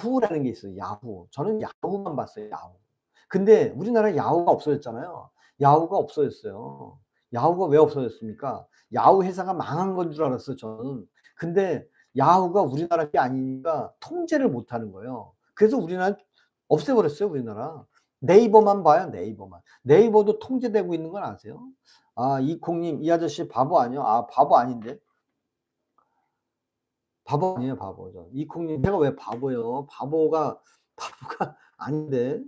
야후라는 게 있어요. 야후. 저는 야후만 봤어요. 야후. 근데 우리나라에 야후가 없어졌잖아요. 야후가 없어졌어요. 야후가 왜 없어졌습니까? 야후 회사가 망한 건 줄 알았어요, 저는. 근데 야후가 우리나라 게 아니니까 통제를 못 하는 거예요. 그래서 우리나라 없애버렸어요, 우리나라. 네이버만 봐요, 네이버만. 네이버도 통제되고 있는 건 아세요? 아, 이콩님, 이 아저씨 바보 아니요? 아, 바보 아닌데? 바보 아니에요, 바보. 이콩님, 제가 왜 바보예요? 바보가 아닌데.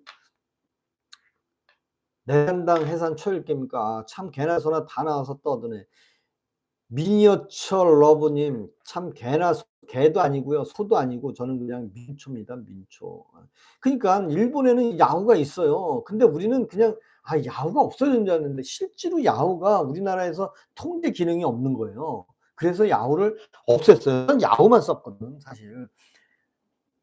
내란당 해산 초일개입니까? 아, 참 개나 소나 다 나와서 떠드네. 미니어처 러브님, 참 개도 아니고요, 소도 아니고 저는 그냥 민초입니다, 민초. 그러니까 일본에는 야후가 있어요. 근데 우리는 그냥 야후가 없어진 줄 알았는데 실제로 야후가 우리나라에서 통제 기능이 없는 거예요. 그래서 야후를 없앴어요. 저는 야후만 썼거든, 사실.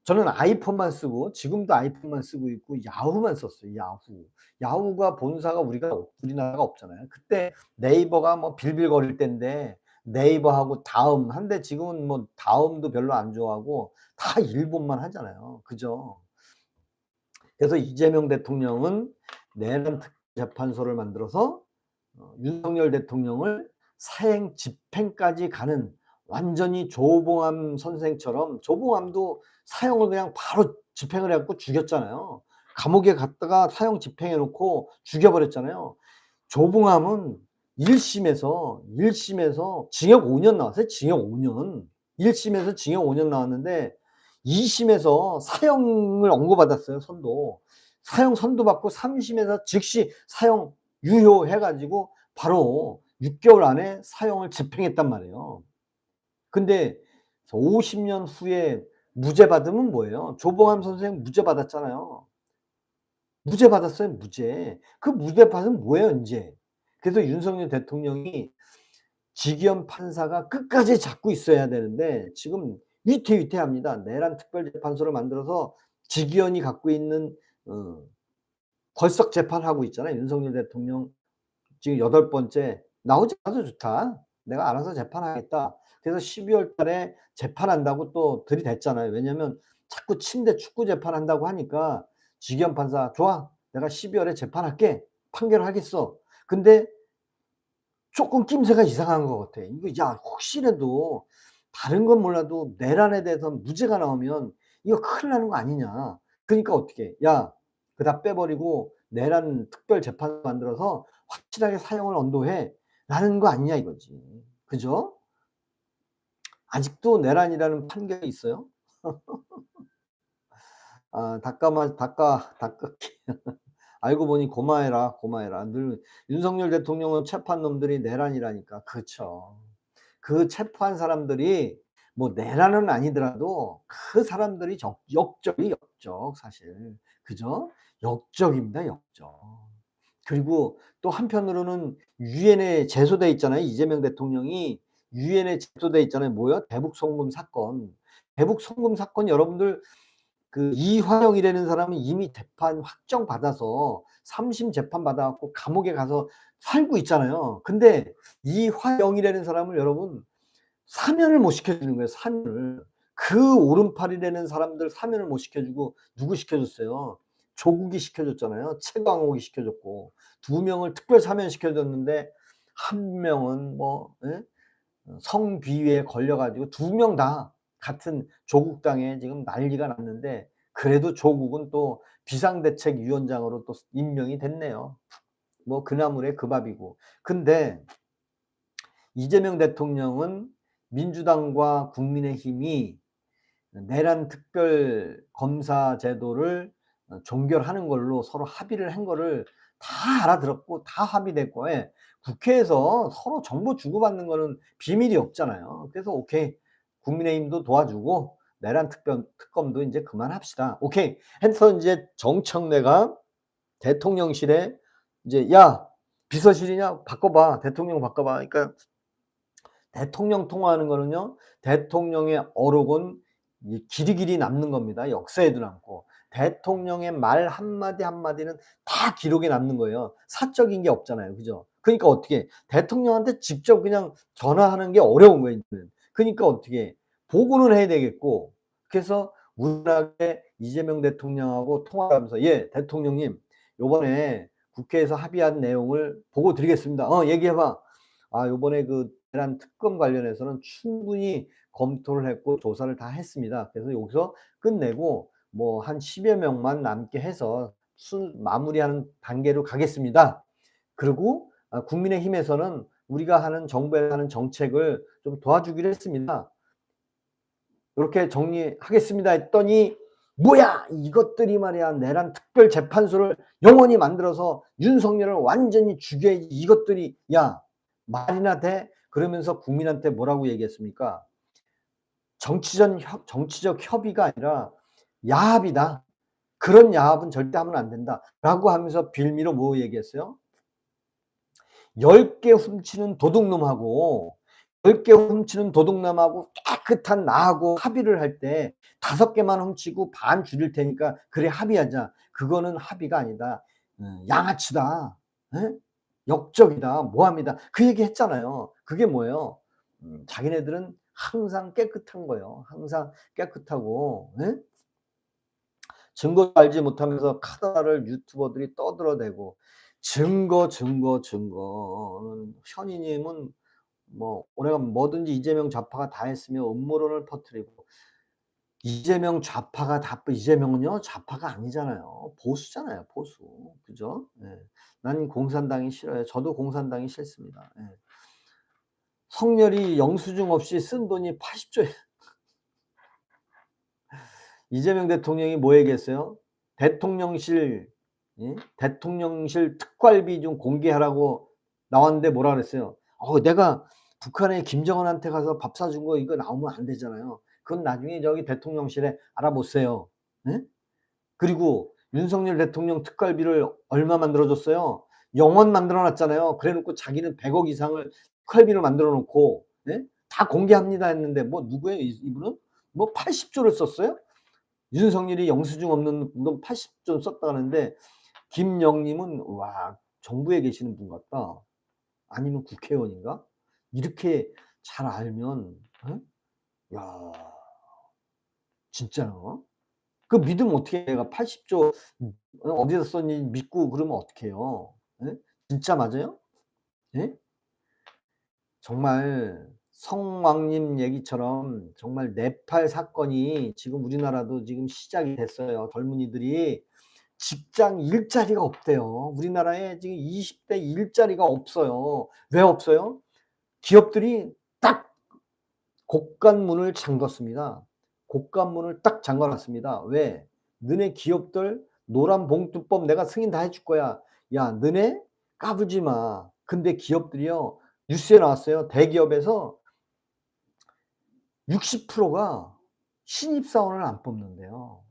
저는 아이폰만 쓰고 지금도 아이폰만 쓰고 있고 야후만 썼어요. 야후. 야후가 본사가 우리나라가 없잖아요. 그때 네이버가 뭐 빌빌거릴 때인데 네이버하고 다음 한데 지금은 뭐 다음도 별로 안 좋아하고 다 일본만 하잖아요. 그죠? 그래서 이재명 대통령은 내란 특별재판소를 만들어서 윤석열 대통령을 사형 집행까지 가는, 완전히 조봉암 선생처럼, 조봉암도 사형을 그냥 바로 집행을 해 갖고 죽였잖아요. 감옥에 갔다가 사형 집행해 놓고 죽여버렸잖아요. 조봉암은 1심에서 징역 5년 나왔어요. 징역 5년. 1심에서 징역 5년 나왔는데 2심에서 사형을 언고받았어요. 사형 선고받고 3심에서 즉시 사형 유효해 가지고 바로 6개월 안에 사형을 집행했단 말이에요. 근데 50년 후에 무죄 받으면 뭐예요? 조봉암 선생 무죄 받았잖아요. 무죄 받았어요, 무죄. 그 무죄 받으면 뭐예요, 인제? 그래서 윤석열 대통령이 지기현 판사가 끝까지 잡고 있어야 되는데 지금 위태위태합니다. 내란 특별재판소를 만들어서 지기현이 갖고 있는 벌썩 재판하고 있잖아요. 윤석열 대통령 지금 8번째. 나오지 않아도 좋다. 내가 알아서 재판하겠다. 그래서 12월 달에 재판한다고 또 들이댔잖아요. 왜냐면 자꾸 침대 축구 재판한다고 하니까 지기현 판사 "좋아. 내가 12월에 재판할게. 판결하겠어." 근데 조금 낌새가 이상한 것 같아. 이거 혹시라도 다른 건 몰라도 내란에 대해서 무죄가 나오면 이거 큰일 나는 거 아니냐. 그러니까 어떻게 해. "야, 그거 다 빼버리고 내란 특별재판 만들어서 확실하게 사형을 언도해." 라는 거 아니냐 이거지. 그죠? 아직도 내란이라는 판결이 있어요? 아, 닦아 알고 보니 고마해라, 고마해라. 늘 윤석열 대통령은 체포한 놈들이 내란이라니까. 그쵸. 그 체포한 사람들이 뭐 내란은 아니더라도 그 사람들이 역적이 역적 사실. 그죠? 역적입니다, 역적. 그리고 또 한편으로는 유엔에 제소돼 있잖아요. 이재명 대통령이 유엔에 제소돼 있잖아요. 뭐요? 대북 송금 사건. 대북 송금 사건 여러분들 그 이화영이라는 사람은 이미 재판 확정 받아서 3심 재판 받아 갖고 감옥에 가서 살고 있잖아요. 근데 이화영이라는 사람을 여러분 사면을 못 시켜주는 거예요, 사면을. 그 오른팔이라는 사람들 사면을 못 시켜주고 누구 시켜줬어요? 조국이 시켜줬잖아요. 최광옥이 시켜줬고. 2명을 특별 사면 시켜줬는데 1명은 뭐 성비위에 걸려 가지고 2명 다 같은 조국당에 지금 난리가 났는데 그래도 조국은 또 비상대책위원장으로 또 임명이 됐네요. 뭐 그나물에 그 밥이고. 근데 이재명 대통령은 민주당과 국민의힘이 내란 특별검사 제도를 종결하는 걸로 서로 합의를 한 거를 다 알아들었고 다 합의됐고, 국회에서 서로 정보 주고받는 거는 비밀이 없잖아요. 그래서 오케이. 국민의힘도 도와주고 내란 특검도 이제 그만합시다. 오케이. 해서 이제 정청래가 대통령실에 이제 "야, 비서실이냐? 바꿔봐. 대통령 바꿔봐." 그러니까 대통령 통화하는 거는요, 대통령의 어록은 길이길이 남는 겁니다. 역사에도 남고. 대통령의 말 한마디 한마디는 다 기록에 남는 거예요. 사적인 게 없잖아요. 그죠? 그러니까 어떻게 해. 대통령한테 직접 그냥 전화하는 게 어려운 거예요, 이제는. 그러니까 어떻게 해. 보고는 해야 되겠고. 그래서 우연하게 이재명 대통령하고 통화를 하면서 "예, 대통령님 요번에 국회에서 합의한 내용을 보고 드리겠습니다." 얘기해 봐." 요번에 그 대란 특검 관련해서는 충분히 검토를 했고 조사를 다 했습니다. 그래서 여기서 끝내고 뭐 한 10여 명만 남게 해서 마무리하는 단계로 가겠습니다. 그리고 국민의힘에서는 우리가 하는 정부에서 하는 정책을 좀 도와주기로 했습니다. 요렇게 정리하겠습니다 했더니 뭐야 이것들이 말이야 내란 특별재판소를 영원히 만들어서 윤석열을 완전히 죽여야지 이것들이 야 말이나 돼? 그러면서 국민한테 뭐라고 얘기했습니까? 정치적 협의가 아니라 야합이다. 그런 야합은 절대 하면 안 된다라고 하면서 빌미로 뭐 얘기했어요? 10개 훔치는 도둑놈하고 10개 훔치는 도둑놈하고 깨끗한 나하고 합의를 할 때 5개만 훔치고 반 줄일 테니까 그래 합의하자. 그거는 합의가 아니다. 양아치다. 예? 역적이다. 모함이다. 그 얘기 했잖아요. 그게 뭐예요? 자기네들은 항상 깨끗한 거예요. 항상 깨끗하고 예? 증거도 알지 못하면서 카더라를 유튜버들이 떠들어대고 증거는 현희님은 뭐 오래간 뭐든지 이재명 좌파가 다 했으며 음모론을 퍼뜨리고 이재명 좌파가 다 이재명은요 좌파가 아니잖아요. 보수잖아요, 보수. 그죠? 예. 난 공산당이 싫어요. 저도 공산당이 싫습니다. 예. 성렬이 영수증 없이 쓴 돈이 80조 이재명 대통령이 뭐 얘기했어요? 대통령실 대통령실 특활비 좀 공개하라고 나왔는데 뭐라 그랬어요? 내가 북한에 김정은한테 가서 밥 사준 거 이거 나오면 안 되잖아요. 그건 나중에 저기 대통령실에 알아보세요. 예? 그리고 윤석열 대통령 특활비를 얼마 만들어 줬어요? 0원 만들어 놨잖아요. 그래 놓고 자기는 100억 이상을 특활비를 만들어 놓고 예? 다 공개합니다 했는데 뭐 누구예요 이분은? 뭐 80조를 썼어요? 윤석열이 영수증 없는 놈 80조 썼다 하는데 김영님은 와 정부에 계시는 분 같다. 아니면 국회의원인가? 이렇게 잘 알면 야 진짜요? 그 믿으면 어떻게 해. 내가 80조 어디서 썼는지 믿고 그러면 어떡해요. 예? 진짜 맞아요? 예? 정말 성왕님 얘기처럼 정말 네팔 사건이 지금 우리나라도 지금 시작이 됐어요. 젊은이들이 직장 일자리가 없대요. 우리나라에 지금 20대 일자리가 없어요. 왜 없어요? 기업들이 딱 곡간문을 잠궜습니다. 곡간문을 딱 잠궈 놨습니다. 왜? 너네 기업들 노란봉투법 내가 승인 다 해줄 거야. 야, 너네 까불지 마. 근데 기업들이요. 뉴스에 나왔어요. 대기업에서 60%가 신입사원을 안 뽑는데요.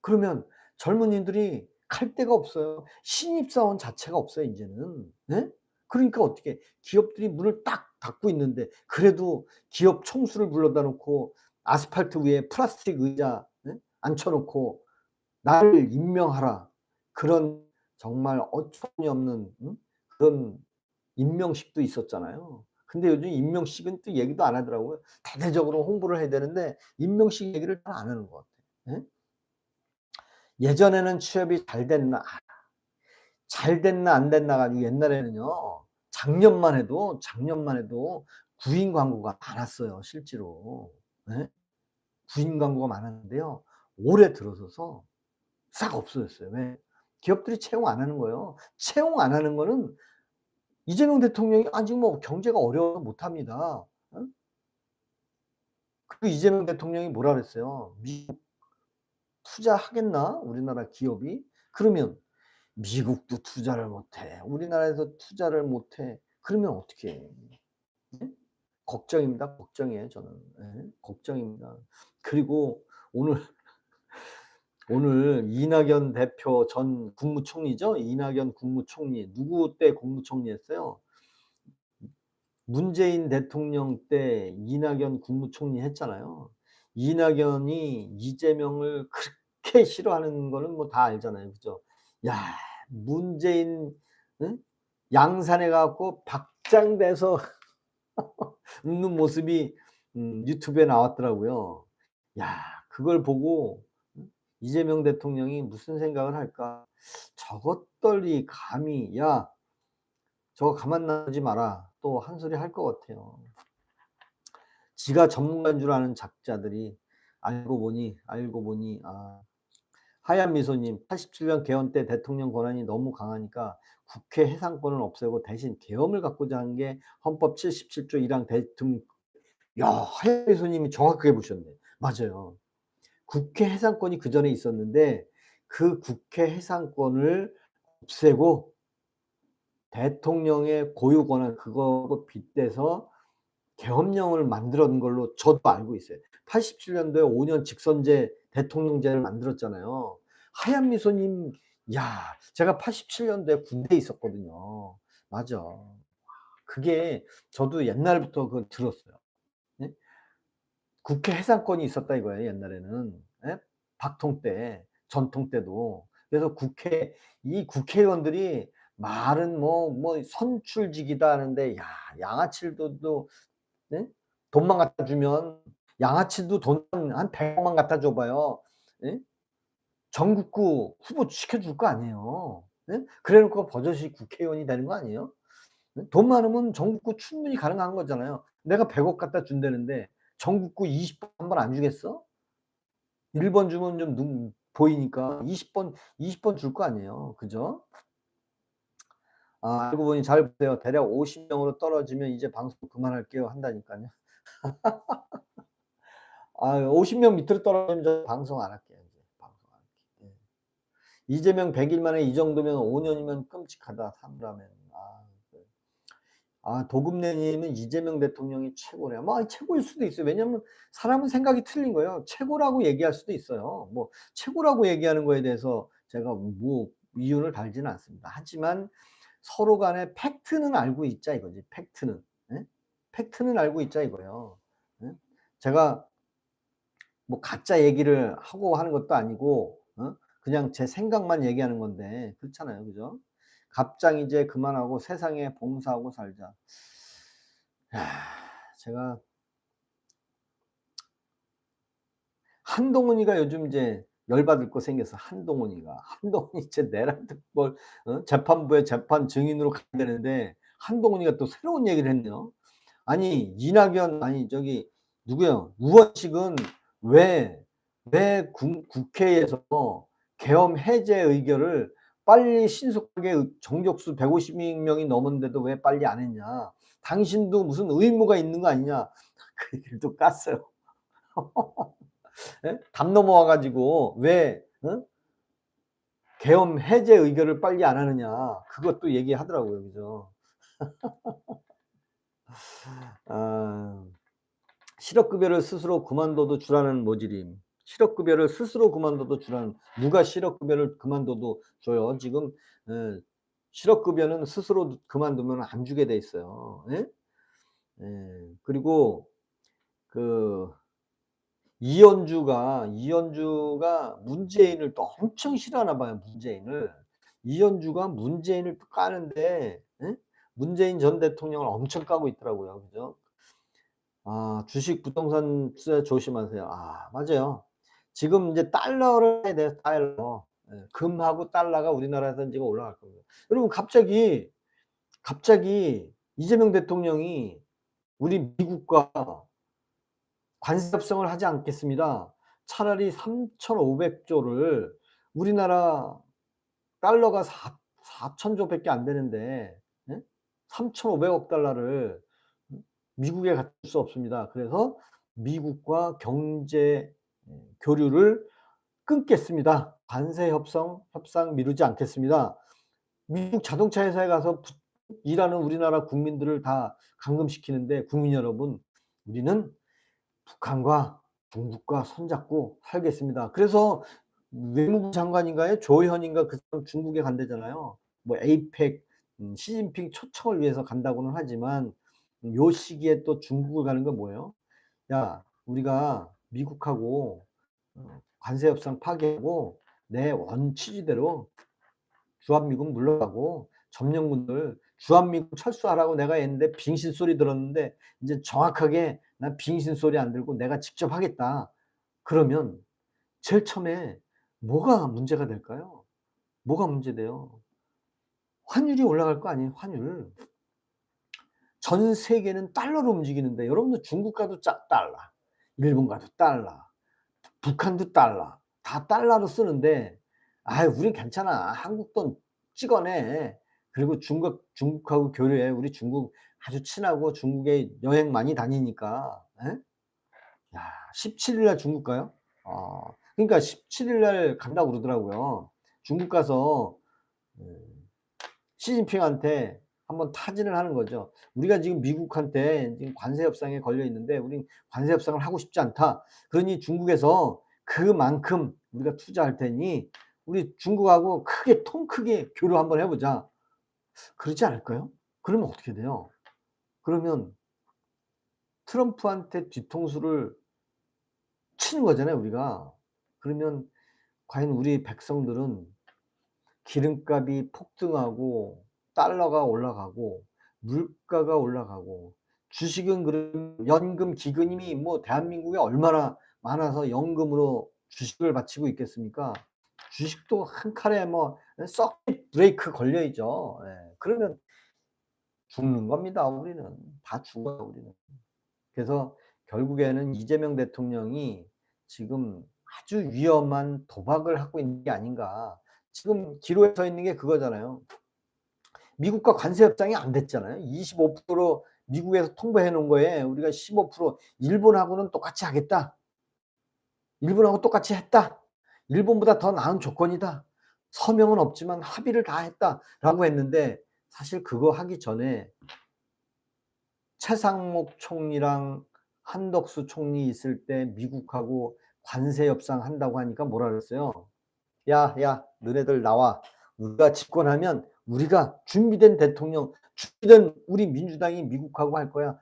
그러면 젊은이들이 갈 데가 없어요. 신입사원 자체가 없어요 이제는. 예? 그러니까 어떻게 기업들이 문을 딱 닫고 있는데 그래도 기업 총수를 불러다 놓고 아스팔트 위에 플라스틱 의자 앉혀 놓고 "나를 임명하라." 그런 정말 어처구니없는 그런 임명식도 있었잖아요. 근데 요즘 임명식은 또 얘기도 안 하더라고요. 대대적으로 홍보를 해야 되는데 임명식 얘기를 잘 안 하는 것 같아요. 예? 예전에는 취업이 잘 됐나 안 됐나 가지고 옛날에는요. 작년만 해도 구인 광고가 많았어요 실제로. 예? 구인 광고가 많았는데요. 올해 들어서서 싹 없어졌어요. 왜? 기업들이 채용 안 하는 거예요. 채용 안 하는 거는 이재명 대통령이 지금 뭐 경제가 어려워서 못 합니다. 어? 그리고 이재명 대통령이 뭐라 그랬어요? "미국 투자하겠나? 우리나라 기업이?" 그러면 미국도 투자를 못 해. 우리나라에서 투자를 못 해. 그러면 어떻게 해? 예? 걱정입니다. 걱정이에요 저는. 예. 걱정입니다. 그리고 오늘 이낙연 대표 전 국무총리죠. 이낙연 국무총리. 누구 때 국무총리했어요? 문재인 대통령 때 이낙연 국무총리 했잖아요. 이낙연이 이재명을 그렇게 싫어하는 거는 뭐 다 알잖아요. 그죠? 야 문재인 응? 양산해 갖고 박장대서 웃는 모습이 유튜브에 나왔더라고요. 야 그걸 보고 이재명 대통령이 무슨 생각을 할까? 저것들이 감히 "야 저거 가만 놔두지 마라." 또 한 소리 할 것 같아요. 지가 전문가인 줄 아는 작자들이 알고 보니 하얀 미소님, 87년 개헌 때 대통령 권한이 너무 강하니까 국회 해상권을 없애고 대신 계엄을 갖고자 한 게 헌법 77조 1항 대등. 야, 하얀 미소님이 정확하게 보셨네. 맞아요. 국회 해상권이 그전에 있었는데 그 국회 해상권을 없애고 대통령의 고유 권한 그거하고 빗대서 계엄령을 만들어 놓은 걸로 저도 알고 있어요. 87 년도에 5년 직선제 대통령제를 만들었잖아요. 하얀 미소님, 야, 제가 87 년도에 군대에 있었거든요. 맞아. 그게 저도 옛날부터 그걸 들었어요. 예? 국회 해상권이 있었다 이거예요, 옛날에는. 예? 박통 때, 전통 때도. 그래서 이 국회의원들이 말은 선출직이다 하는데, 야, 양아치들도 네? 돈만 갖다 주면, 양아치도 돈 한 100억만 갖다 줘 봐요. 예? 전국구 후보 시켜줄 거 아니에요. 예? 그래 놓고 버젓이 국회의원이 되는 거 아니에요? 예? 돈 많으면 전국구 충분히 가능한 거잖아요. 내가 100억 갖다 준다는데 전국구 20번 한 번 안 주겠어? 1번 주면 좀 눈 보이니까 20번 줄 거 아니에요. 그죠? 알고 보니 잘 보세요. 대략 50 명으로 떨어지면 "이제 방송 그만할게요." 한다니깐요. 50명 밑으로 떨어지면 저 방송 안 할게요 이제. 방송 안 할게요. 예. 이재명 100일 만에 이 정도면 5 년이면 끔찍하다, 사람라면. 그 도금내 님은 "이재명 대통령이 최고래요." 최고일 수도 있어요. 왜냐면 사람은 생각이 틀린 거예요. 최고라고 얘기할 수도 있어요. 최고라고 얘기하는 거에 대해서 제가 이유를 달지는 않습니다. 하지만 서로 간에 팩트는 알고 있자 이거지, 팩트는. 예? 팩트는 알고 있자 이거예요. 예? 제가 가짜 얘기를 하고 하는 것도 아니고 그냥 제 생각만 얘기하는 건데 그렇잖아요. 그죠? "갑장이제 그만하고 세상에 봉사하고 살자." 야, 제가 한동훈이가 요즘 이제 열받을 거 생겼어. 한동훈이 이제 내란 특볼 재판부에 재판 증인으로 가야 되는데 한동훈이가 또 새로운 얘기를 했네요. 아니 이낙연, 아니 저기 누구요? 우원식은 왜 국회에서 계엄 해제 의결을 빨리 신속하게 정족수 150 명이 넘었는데도 왜 빨리 안 했냐. 당신도 무슨 의무가 있는 거 아니냐. 그 얘기를 또 깠어요. 예? 담 넘어와 가지고 왜 계엄 해제 의결을 빨리 안 하느냐. 그것도 얘기하더라고요. 그죠? 아. 실업급여를 스스로 그만둬도 주라는 모지림. 실업급여를 스스로 그만둬도 주라는, 누가 실업급여를 그만둬도 줘요. 지금 예, 실업급여는 스스로 그만두면 안 주게 돼 있어요. 예? 예. 그리고 그 이현주가 문재인을 또 엄청 싫어하나 봐요, 문재인을. 이현주가 문재인을 또 까는데 예? 문재인 전 대통령을 엄청 까고 있더라고요. 그죠? 주식, 부동산 투자 조심하세요. 맞아요. 지금 인제 달러를 해야 돼요, 달러. 예. 금하고 달러가 우리나라에서는 지금 올라갈 겁니다. 여러분, 갑자기 이재명 대통령이 우리 미국과 관세 협상을 하지 않겠습니다. 차라리 3,500 조를, 우리나라 달러가 4,000조 밖에 안 되는데 예? 3,500억 달러를 미국에 갖다 줄 수 없습니다. 그래서 미국과 경제 교류를 끊겠습니다. 관세 협상 미루지 않겠습니다. 미국 자동차 회사에 가서 일하는 우리나라 국민들을 다 감금시키는데, 국민 여러분, 우리는 북한과 중국과 손잡고 살겠습니다. 그래서 외무부 장관인가요? 조현인가, 그 사람 중국에 간다잖아요. 에이펙 시진핑 초청을 위해서 간다고는 하지만 요 시기에 또 중국을 가는 건 뭐예요? "야, 우리가 미국하고 관세 협상 파기하고 내 원취지대로 주한미군 물러가고 점령군들 주한미군 철수하라고 내가 했는데 빙신 소리 들었는데, 인제 정확하게 '난 빙신 소리 안 들고 내가 직접 하겠다.' 그러면 제일 처음에 뭐가 문제가 될까요? 뭐가 문제돼요? 환율이 올라갈 거 아니에요, 환율. 전 세계는 달러로 움직이는데 여러분들 중국 가도 달러, 일본 가도 달러, 북한도 달러, 다 달러로 쓰는데 "아이 우린 괜찮아. 한국 돈 찍어내." 그리고 중국하고 교류해. 우리 중국 아주 친하고 중국에 여행 많이 다니니까. 예? 야 17일 날 중국 가요? 그러니까 17일 날 간다고 그러더라고요. 중국 가서 음 시진핑한테 한번 타진을 하는 거죠. "우리가 지금 미국한테 지금 관세 협상에 걸려 있는데 우린 관세 협상을 하고 싶지 않다. 그러니 중국에서 그만큼 우리가 투자할 테니 우리 중국하고 크게 통 크게 교류 한번 해 보자." 그러지 않을까요? 그러면 어떻게 돼요? 그러면 트럼프한테 뒤통수를 치는 거잖아요, 우리가. 그러면 과연 우리 백성들은 기름값이 폭등하고 달러가 올라가고 물가가 올라가고 주식은 그럼 연금 기금이 뭐 대한민국에 얼마나 많아서 연금으로 주식을 바치고 있겠습니까? 주식도 한 칼에 뭐 서킷 브레이크 걸려있죠. 예. 그러면 죽는 겁니다, 우리는. 다 죽어요, 우리는. 그래서 결국에는 이재명 대통령이 지금 아주 위험한 도박을 하고 있는 게 아닌가. 지금 기로에 서 있는 게 그거잖아요. 미국과 관세 협상이 안 됐잖아요. 25% 미국에서 통보해 놓은 거에 우리가 15% 일본하고는 똑같이 하겠다. 일본하고 똑같이 했다. 일본보다 더 나은 조건이다. 서명은 없지만 합의를 다 했다라고 했는데 사실 그거 하기 전에 최상목 총리랑 한덕수 총리 있을 때 미국하고 관세 협상 한다고 하니까 뭐라 그랬어요? "야, 야, 너네들 나와. 우리가 집권하면 우리가 준비된 대통령, 준비된 우리 민주당이 미국하고 할 거야.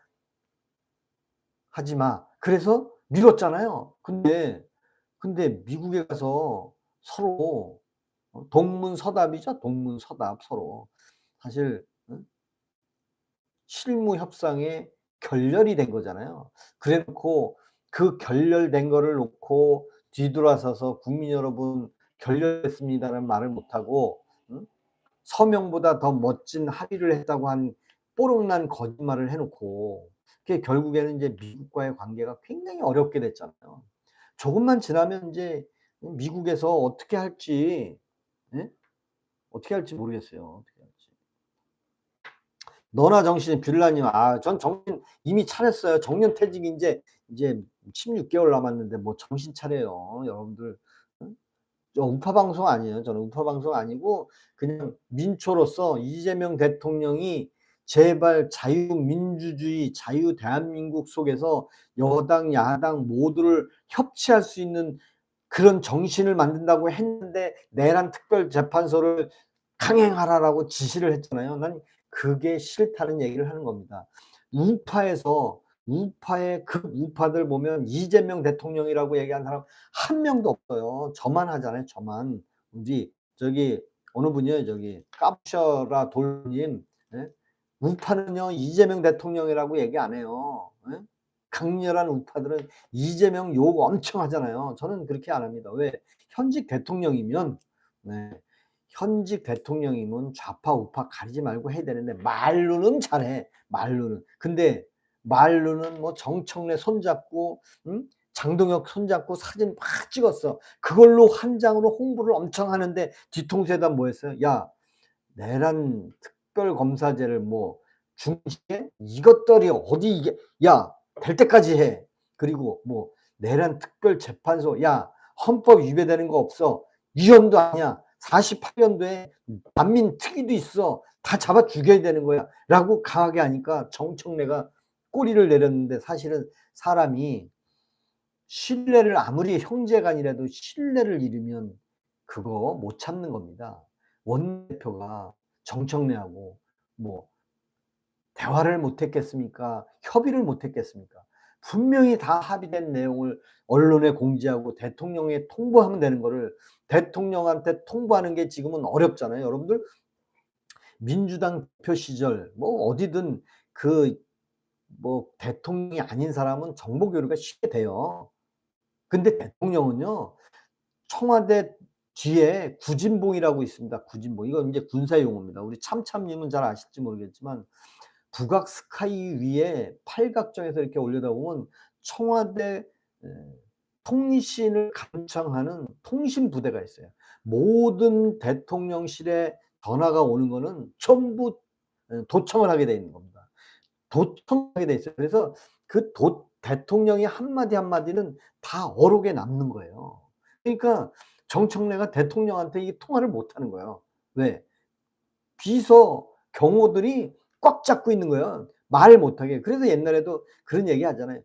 하지 마." 그래서 미뤘잖아요. 근데 미국에 가서 서로 동문서답이죠. 동문서답 서로. 사실 실무 협상에 결렬이 된 거잖아요. 그래 놓고 그 결렬된 거를 놓고 뒤돌아서서 "국민 여러분 결렬했습니다."라는 말을 못 하고 서명보다 더 멋진 합의를 했다고 한 뽀록난 거짓말을 해 놓고 그게 결국에는 이제 미국과의 관계가 굉장히 어렵게 됐잖아요. 조금만 지나면 인제 미국에서 어떻게 할지 예? 어떻게 할지 모르겠어요. 어떻게 할지. 너나 정신 빌라님 전 정신 이미 차렸어요. 정년퇴직 이제 16 개월 남았는데 뭐 정신 차려요. 여러분들 저 우파 방송 아니에요. 저는 우파 방송 아니고 그냥 민초로서 이재명 대통령이 제발 자유민주주의, 자유 대한민국 속에서 여당, 야당 모두를 협치할 수 있는 그런 정신을 만든다고 했는데 내란 특별재판소를 강행하라라고 지시를 했잖아요. 난 그게 싫다는 얘기를 하는 겁니다. 우파에서 우파의 극우파들 보면 이재명 대통령이라고 얘기하는 사람 한 명도 없어요. 저만 하잖아요, 저만. 우리 저기 어느 분이요, 저기 까부셔라 돌님. 예? 우파는요 이재명 대통령이라고 얘기 안 해요. 예? 강렬한 우파들은 이재명 욕 엄청 하잖아요. 저는 그렇게 안 합니다. 왜? 현직 대통령이면 네. 현직 대통령이면 좌파 우파 가리지 말고 해야 되는데 말로는 잘해. 말로는. 근데 말로는 뭐 정청래 손잡고 장동혁 손잡고 사진 막 찍었어. 그걸로 한 장으로 홍보를 엄청 하는데 뒤통수에다 뭐 했어요? "야 내란 특별검사제를 뭐 중지해? 이것들이 어디 이게 야 될 때까지 해." 그리고 뭐 "내란 특별재판소 야 헌법 위배되는 거 없어. 위헌도 아니야. 48 년도에 난민 특위도 있어. 다 잡아 죽여야 되는 거야."라고 강하게 하니까 정청래가 꼬리를 내렸는데 사실은 사람이 신뢰를 아무리 형제간이라도 신뢰를 잃으면 그거 못 참는 겁니다. 원내대표가 정청래하고 뭐 대화를 못 했겠습니까? 협의를 못 했겠습니까? 분명히 다 합의된 내용을 언론에 공지하고 대통령에 통보하면 되는 거를 대통령한테 통보하는 게 지금은 어렵잖아요. 여러분들 민주당 대표 시절 뭐 어디든 그 뭐 대통령이 아닌 사람은 정보 교류가 쉽게 돼요. 근데 대통령은요, 청와대 뒤에 구진봉이라고 있습니다. 구진봉. 이건 인제 군사 용어입니다. 우리 참참님은 잘 아실지 모르겠지만 북악 스카이 위에 팔각정에서 이렇게 올려다보면 청와대 에 통신을 감청하는 통신 부대가 있어요. 모든 대통령실에 전화가 오는 거는 전부 도청을 하게 돼 있는 겁니다. 도청하게 돼 있어요. 그래서 그 도 대통령의 한마디 한마디는 다 어록에 남는 거예요. 그러니까 정청래가 대통령한테 이 통화를 못 하는 거예요. 왜? 비서 경호들이 꽉 잡고 있는 거예요, 말을 못 하게. 그래서 옛날에도 그런 얘기 하잖아요.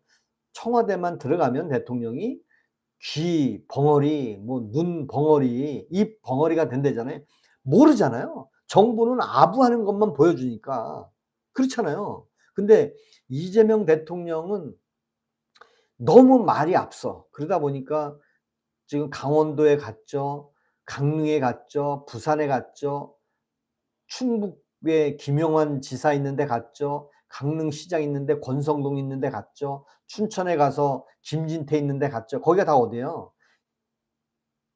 청와대만 들어가면 대통령이 귀 벙어리, 뭐 눈 벙어리, 입 벙어리가 된다잖아요. 모르잖아요. 정부는 아부하는 것만 보여주니까. 그렇잖아요. 근데 이재명 대통령은 너무 말이 앞서. 그러다 보니까 지금 강원도에 갔죠. 강릉에 갔죠. 부산에 갔죠. 충북에 김영환 지사 있는 데 갔죠. 강릉시장 있는 데 권성동 있는 데 갔죠. 춘천에 가서 김진태 있는 데 갔죠. 거기가 다 어디예요?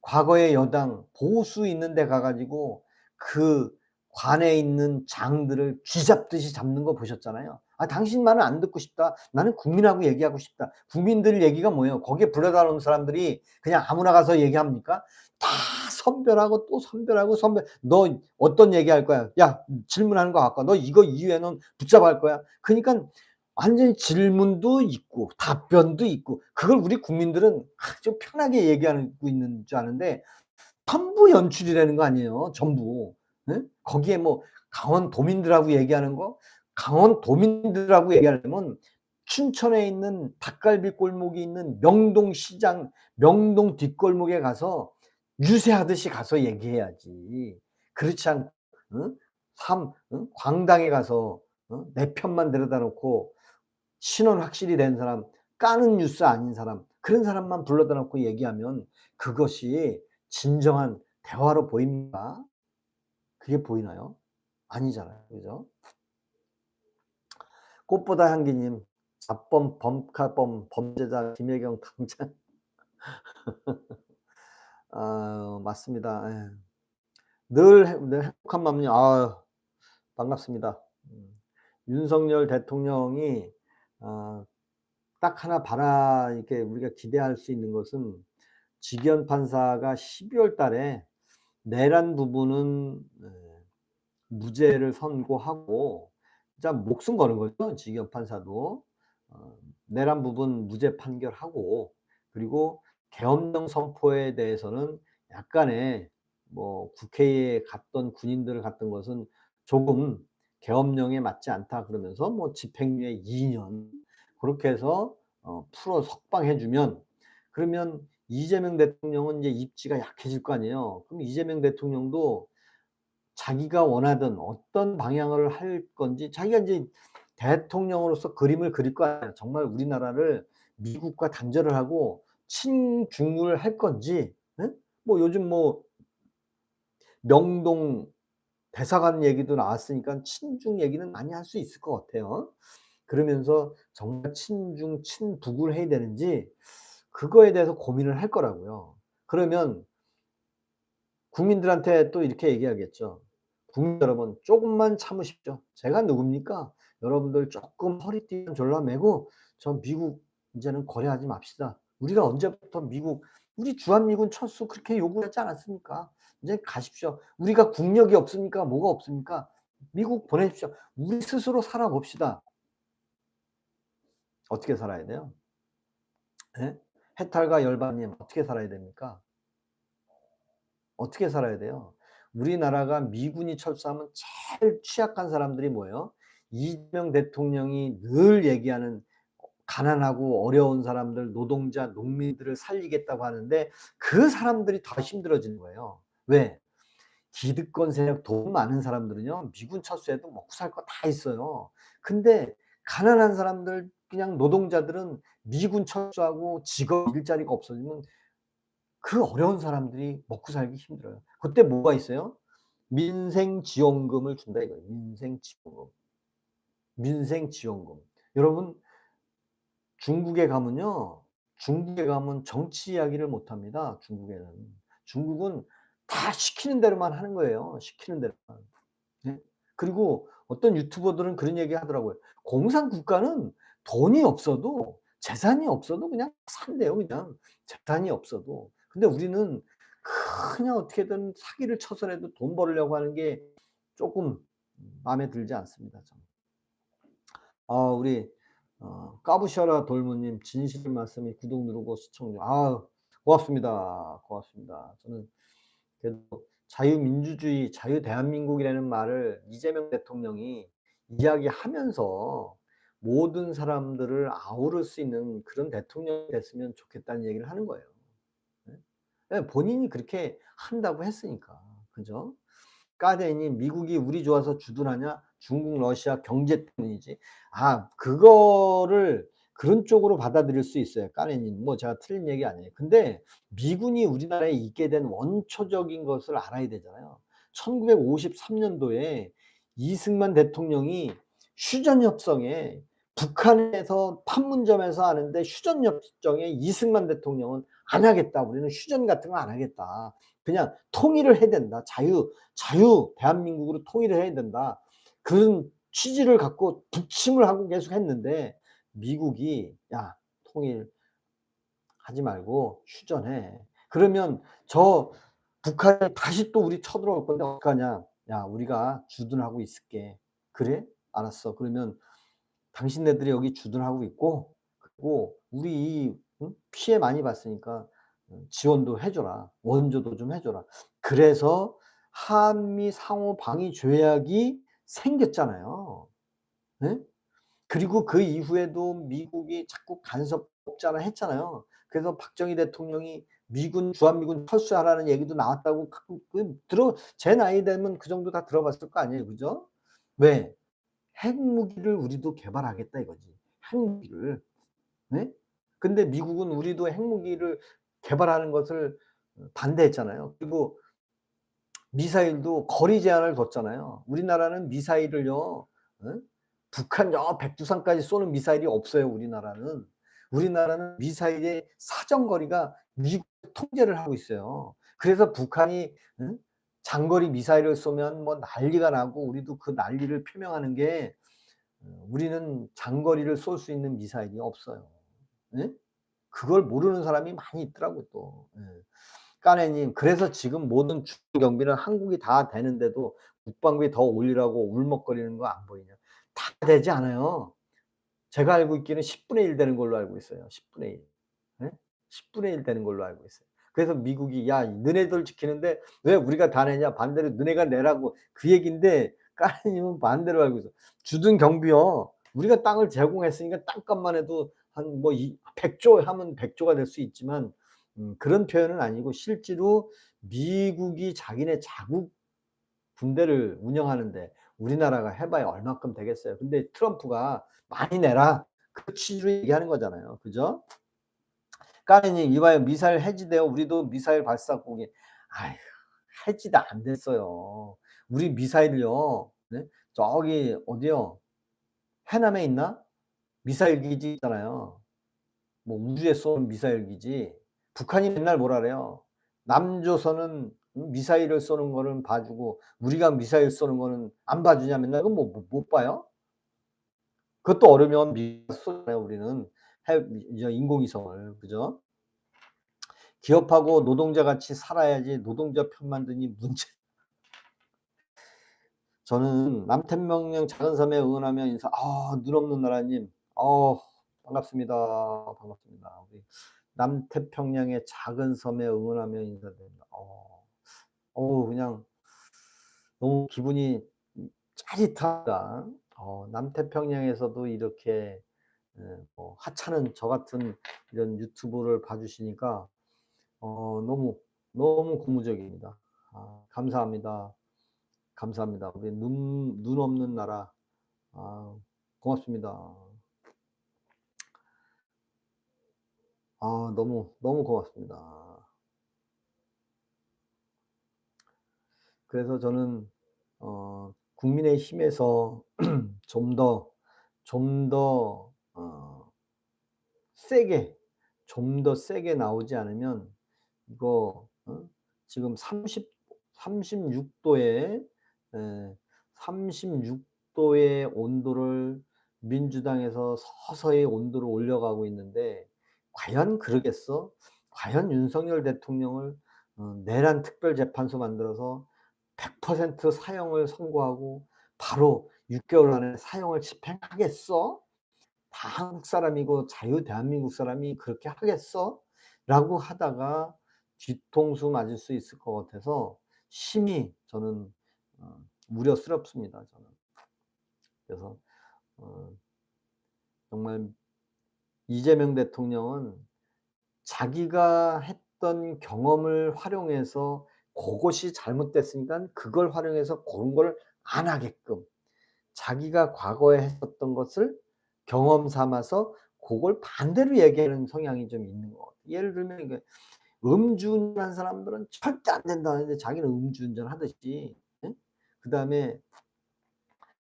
과거의 여당 보수 있는 데 가 가지고 그 관에 있는 장들을 쥐잡듯이 잡는 거 보셨잖아요. '아 당신 말은 안 듣고 싶다. 나는 국민하고 얘기하고 싶다.' 국민들 얘기가 뭐예요? 거기에 불러다 놓은 사람들이 그냥 아무나 가서 얘기합니까? 다 선별하고 또 선별하고 선별 "너 어떤 얘기할 거야? 야 질문하는 거 갖고 와. 너 이거 이후에는 붙잡아 할 거야." 그러니깐 완전히 질문도 있고 답변도 있고 그걸 우리 국민들은 아주 편하게 얘기하고 있는 줄 아는데 전부 연출이라는 거 아니에요, 전부. 예? 거기에 뭐 강원도민들하고 얘기하는 거 강원도민들하고 얘기하려면 춘천에 있는 닭갈비 골목이 있는 명동시장 명동 뒷골목에 가서 유세하듯이 가서 얘기해야지. 그렇지 않 응? 광당에 가서 내 편만 데려다 놓고 신원 확실히 된 사람, 까는 뉴스 아닌 사람, 그런 사람만 불러다 놓고 얘기하면 그것이 진정한 대화로 보입니까? 그게 보이나요? 아니잖아요. 그죠? 꽃보다 향기님, 자범, 범카범, 범죄자 김혜경 당장 맞습니다. 예. 늘 행복한 마음요. 반갑습니다. 윤석열 대통령이 어 딱 하나 이렇게 우리가 기대할 수 있는 것은 직연 판사가 12월 달에 내란 부분은 무죄를 선고하고 진짜 목숨 거는 거죠, 직연 판사도. 내란 부분 무죄 판결하고 그리고 계엄령 선포에 대해서는 약간의 뭐 국회에 갔던 군인들을 갔던 것은 조금 계엄령에 맞지 않다 그러면서 뭐 집행유예 2년 그렇게 해서 풀어 석방해 주면 그러면 이재명 대통령은 이제 입지가 약해질 거 아니에요. 그럼 이재명 대통령도 자기가 원하던 어떤 방향을 할 건지 자기가 인제 대통령으로서 그림을 그릴 거 아니에요. 정말 우리나라를 미국과 단절을 하고 친중을 할 건지 예? 뭐 요즘 뭐 명동 대사관 얘기도 나왔으니까 친중 얘기는 많이 할 수 있을 것 같아요. 그러면서 정말 친중, 친북을 해야 되는지 그거에 대해서 고민을 할 거라고요. 그러면 국민들한테 또 이렇게 얘기하겠죠. "국민 여러분 쪼금만 참으십시오. 제가 누굽니까? 여러분들 쪼끔 허리띠만 졸라매고 저 미국 인제는 거래하지 맙시다. 우리가 언제부터 미국 우리 주한미군 철수 그렇게 요구하지 않았습니까? 인제 가십시오. 우리가 국력이 없습니까? 뭐가 없습니까? 미국 보내십시오. 우리 스스로 살아봅시다." 어떻게 살아야 돼요? 예? 해탈과 열반님 어떻게 살아야 됩니까? 어떻게 살아야 돼요? 우리나라가 미군이 철수하면 제일 취약한 사람들이 뭐예요? 이재명 대통령이 늘 얘기하는 가난하고 어려운 사람들, 노동자, 농민들을 살리겠다고 하는데 그 사람들이 더 힘들어지는 거예요. 왜? 기득권 세력 돈 많은 사람들은요. 미군 철수해도 먹고 살 거 다 있어요. 근데 가난한 사람들 그냥 노동자들은 미군 철수하고 직업 일자리가 없어지면 그 어려운 사람들이 먹고 살기 힘들어요. 그때 뭐가 있어요? 민생지원금을 준다 이거예요. 민생지원금. 민생지원금. 여러분 중국에 가면요. 중국에 가면 정치 이야기를 못 합니다, 중국에는. 중국은 다 시키는 대로만 하는 거예요, 시키는 대로만. 네. 그리고 어떤 유튜버들은 그런 얘기 하더라고요. 공산 국가는 돈이 없어도 재산이 없어도 그냥 산대요, 그냥. 재산이 없어도. 근데 우리는 그냥 어떻게든 사기를 쳐서라도 돈 벌려고 하는 게 쪼끔 마음에 들지 않습니다, 저는. 우리 까부셔라 돌무님 진실 말씀에 구독 누르고 시청 좀 고맙습니다. 고맙습니다. 저는 그래도 자유민주주의, 자유대한민국이라는 말을 이재명 대통령이 이야기하면서 모든 사람들을 아우를 수 있는 그런 대통령이 됐으면 좋겠다는 얘기를 하는 거예요. 네. 예, 본인이 그렇게 한다고 했으니까. 그죠? 까데님 "미국이 우리 좋아서 주둔하냐? 중국, 러시아 경제 때문이지." 그거를 그런 쪽으로 받아들일 수 있어요, 까네님. 뭐 제가 틀린 얘기 아니에요. 근데 미군이 우리나라에 있게 된 원초적인 것을 알아야 되잖아요. 1953 년도에 이승만 대통령이 휴전 협정에 북한에서 판문점에서 하는데 휴전 협정에 이승만 대통령은 "안 하겠다. 우리는 휴전 같은 거 안 하겠다. 그냥 통일을 해야 된다. 대한민국으로 통일을 해야 된다." 그런 취지를 갖고 북침을 하고 계속 했는데 미국이 "야, 통일하지 말고 휴전해." 그러면 저 북한이 다시 또 우리 쳐들어올 건데 어떡하냐. "야, 우리가 주둔하고 있을게." "그래? 알았어. 그러면 당신네들이 여기 주둔하고 있고 그리고 우리 피해 많이 봤으니까 지원도 해 줘라. 원조도 좀 해 줘라." 그래서 한미 상호 방위 조약이 생겼잖아요. 예? 그리고 그 이후에도 미국이 자꾸 간섭 없잖아 했잖아요. 그래서 박정희 대통령이 주한미군 철수하라는 얘기도 나왔다고 제 나이 되면 그 정도 다 들어봤을 거 아니에요. 그죠? 왜? 핵무기를 우리도 개발하겠다 이거지. 핵무기를. 네? 근데 미국은 우리도 핵무기를 개발하는 것을 반대했잖아요. 그리고 미사일도 거리 제한을 뒀잖아요. 우리나라는 미사일을요, 북한 저 백두산까지 쏘는 미사일이 없어요, 우리나라는. 우리나라는 미사일의 사정거리가 미국 통제를 하고 있어요. 그래서 북한이 장거리 미사일을 쏘면 뭐 난리가 나고 우리도 그 난리를 표명하는 게 우리는 장거리를 쏠 수 있는 미사일이 없어요. 예? 그걸 모르는 사람이 많이 있더라고 또. 예. 까네님 "그래서 지금 모든 주요 경비는 한국이 다 되는데도 국방비 더 올리라고 울먹거리는 거 안 보이냐?" 다 되지 않아요. 제가 알고 있기는 10분의 1 되는 걸로 알고 있어요. 10분의 1. 예? 10분의 1 되는 걸로 알고 있어요. 그래서 미국이 "야, 너네들 지키는데 왜 우리가 다 내냐? 반대로 너네가 내라고." 그 얘기인데 까네님은 반대로 알고 있어요. 주둔 경비요. 우리가 땅을 제공했으니까 땅값만 해도 한 뭐 100조 하면 100조가 될 수 있지만 그런 표현은 아니고 실제로 미국이 자기네 자국 군대를 운영하는데 우리나라가 해 봐야 얼마큼 되겠어요. 근데 트럼프가 "많이 내라." 그 취지로 얘기하는 거잖아요. 그죠? 까느님 "이봐요. 미사일 해지돼요. 우리도 미사일 발사국이." 아휴, 해지도 안 됐어요. 우리 미사일을요. 네? 저기 어디요? 해남에 있나? 미사일 기지 있잖아요. 뭐 우주에 쏘는 미사일 기지. 북한이 맨날 뭐라 그래요. 남조선은 미사일을 쏘는 거는 봐 주고 우리가 미사일 쏘는 거는 안 봐 주냐 맨날. 그건 못 봐요? 그것도 어려면 미국이 쏘잖아요 우리는. 인공위성을. 그죠? "기업하고 노동자 같이 살아야지 노동자 편만 드니 문제." 저는 남태평양 작은 섬에 응원하며 인사 눈 없는 나라님 반갑습니다. 반갑습니다. 우리 남태평양의 작은 섬에 응원하며 인사드립니다. 그냥 너무 기분이 짜릿하다. 남태평양에서도 이렇게 뭐 하찮은 저 같은 이런 유튜브를 봐 주시니까 너무, 너무 고무적입니다. 감사합니다. 감사합니다. 우리 눈 없는 나라 고맙습니다. 너무, 너무 고맙습니다. 그래서 저는 국민의힘에서 좀 더 세게 좀 더 세게 나오지 않으면 이거 지금 36 도에, 예, 36 도의 온도를 민주당에서 서서히 온도를 올려가고 있는데 과연 그러겠어? 과연 윤석열 대통령을 내란 특별재판소 만들어서 100% 사형을 선고하고 바로 6 개월 안에 사형을 집행하겠어? 다 한국 사람이고 자유 대한민국 사람이 그렇게 하겠어? 라고 하다가 뒤통수 맞을 수 있을 것 같아서 심히 저는 우려스럽습니다, 저는. 그래서 어 정말 이재명 대통령은 자기가 했던 경험을 활용해서 고것이 잘못됐으니깐 그걸 활용해서 고런 걸 안 하게끔, 자기가 과거에 했었던 것을 경험 삼아서 고걸 반대로 얘기하는 성향이 좀 있는 것 같아요. 예를 들면 이게 음주운전한 사람들은 절대 안 된다 하는데 자기는 음주운전 하듯이, 예? 그다음에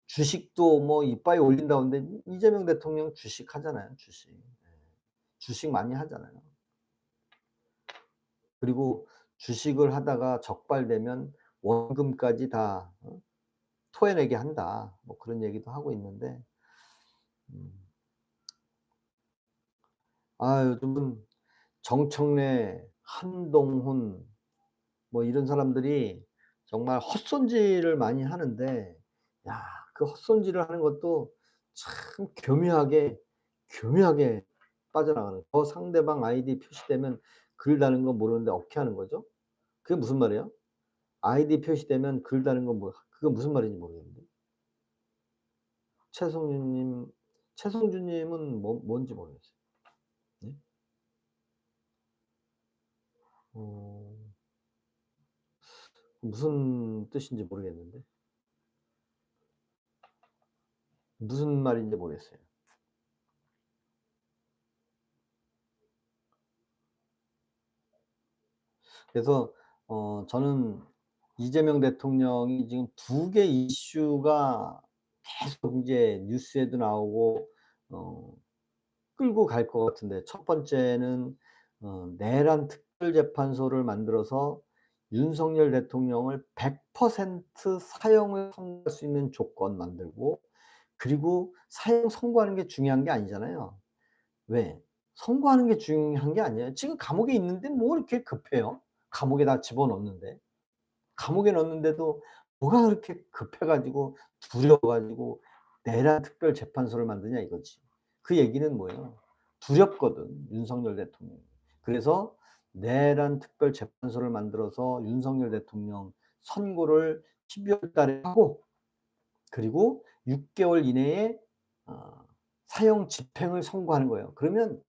주식도 뭐 이빠이 올린다고 하는데 이재명 대통령 주식 하잖아요, 주식. 예. 주식 많이 하잖아요. 그리고 주식을 하다가 적발되면 원금까지 다 토해내게 한다. 뭐 그런 얘기도 하고 있는데 음 요즘은 정청래, 한동훈 뭐 이런 사람들이 정말 헛손질을 많이 하는데, 야, 그 헛손질을 하는 것도 참 교묘하게 빠져나가는, 상대방 아이디 표시되면 글 다는 건 모르는데 어떻게 하는 거죠? 그게 무슨 말이에요? 아이디 표시되면 글 다는 건 뭐 그게 무슨 말인지 모르겠는데. 최성준 님, 최성준 님은 뭔지 모르겠어요. 네? 어 무슨 뜻인지 모르겠는데. 무슨 말인지 모르겠어요. 그래서 저는 이재명 대통령이 지금 두 개 이슈가 계속 인제 뉴스에도 나오고 어 끌고 갈 것 같은데, 첫 번째는 내란 특별재판소를 만들어서 윤석열 대통령을 100% 사형을 선고할 수 있는 조건 만들고, 그리고 사형 선고하는 게 중요한 게 아니잖아요. 왜? 선고하는 게 중요한 게 아니에요. 지금 감옥에 있는데 뭐 이렇게 급해요? 감옥에다 집어넣는데. 감옥에 넣는데도 뭐가 그렇게 급해 가지고 두려워 가지고 내란 특별재판소를 만드냐 이거지. 그 얘기는 뭐예요? 두렵거든, 윤석열 대통령이. 그래서 내란 특별재판소를 만들어서 윤석열 대통령 선고를 12월 달에 하고, 그리고 6 개월 이내에 어 사형 집행을 선고하는 거예요. 그러면